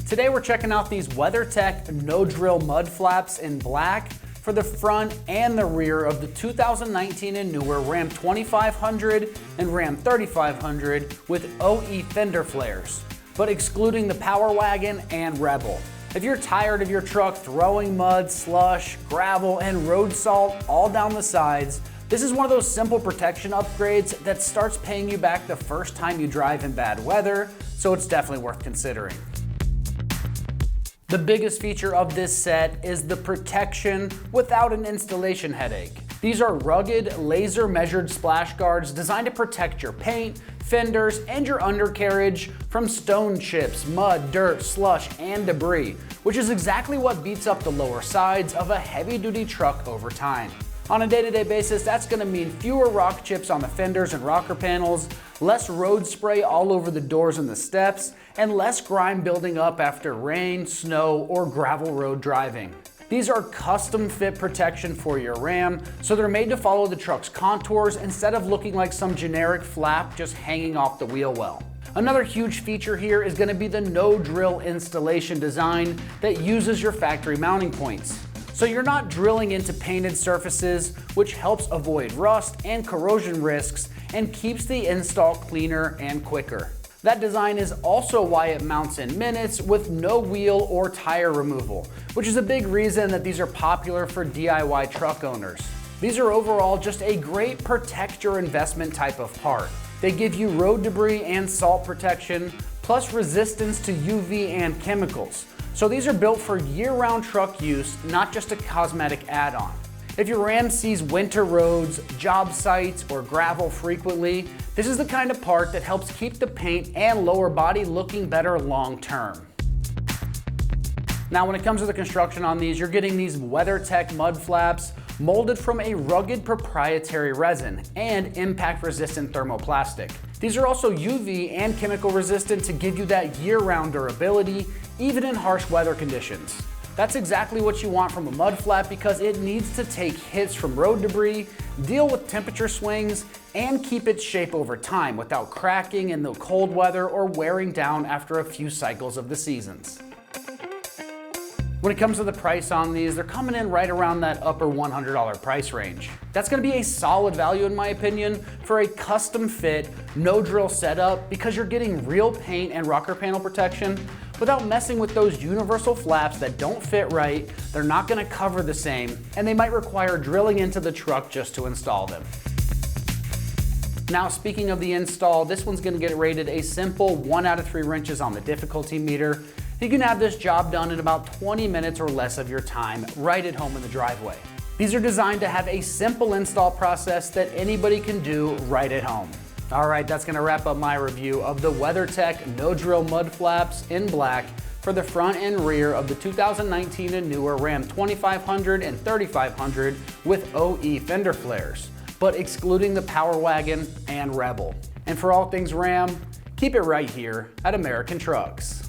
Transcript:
Today we're checking out these WeatherTech No-Drill Mud Flaps in black for the front and the rear of the 2019 and newer Ram 2500 and Ram 3500 with OE fender flares, but excluding the Power Wagon and Rebel. If you're tired of your truck throwing mud, slush, gravel, and road salt all down the sides, this is one of those simple protection upgrades that starts paying you back the first time you drive in bad weather, so it's definitely worth considering. The biggest feature of this set is the protection without an installation headache. These are rugged, laser-measured splash guards designed to protect your paint, fenders, and your undercarriage from stone chips, mud, dirt, slush, and debris, which is exactly what beats up the lower sides of a heavy-duty truck over time. On a day-to-day basis, that's going to mean fewer rock chips on the fenders and rocker panels, less road spray all over the doors and the steps, and less grime building up after rain, snow, or gravel road driving. These are custom fit protection for your Ram, so they're made to follow the truck's contours instead of looking like some generic flap just hanging off the wheel well. Another huge feature here is going to be the no-drill installation design that uses your factory mounting points. So you're not drilling into painted surfaces, which helps avoid rust and corrosion risks and keeps the install cleaner and quicker. That design is also why it mounts in minutes with no wheel or tire removal, which is a big reason that these are popular for DIY truck owners. These are overall just a great protect your investment type of part. They give you road debris and salt protection, plus resistance to UV and chemicals. So these are built for year-round truck use, not just a cosmetic add-on. If your Ram sees winter roads, job sites, or gravel frequently, this is the kind of part that helps keep the paint and lower body looking better long-term. Now, when it comes to the construction on these, you're getting these WeatherTech mud flaps molded from a rugged proprietary resin and impact-resistant thermoplastic. These are also UV and chemical resistant to give you that year-round durability, even in harsh weather conditions. That's exactly what you want from a mud flap because it needs to take hits from road debris, deal with temperature swings, and keep its shape over time without cracking in the cold weather or wearing down after a few cycles of the seasons. When it comes to the price on these, they're coming in right around that upper $100 price range. That's going to be a solid value in my opinion for a custom fit, no drill setup because you're getting real paint and rocker panel protection without messing with those universal flaps that don't fit right, they're not going to cover the same, and they might require drilling into the truck just to install them. Now, speaking of the install, this one's going to get rated a simple 1 out of 3 wrenches on the difficulty meter. You can have this job done in about 20 minutes or less of your time right at home in the driveway. These are designed to have a simple install process that anybody can do right at home. All right, that's gonna wrap up my review of the WeatherTech No-Drill Mud Flaps in black for the front and rear of the 2019 and newer Ram 2500 and 3500 with OE fender flares, but excluding the Power Wagon and Rebel. And for all things Ram, keep it right here at American Trucks.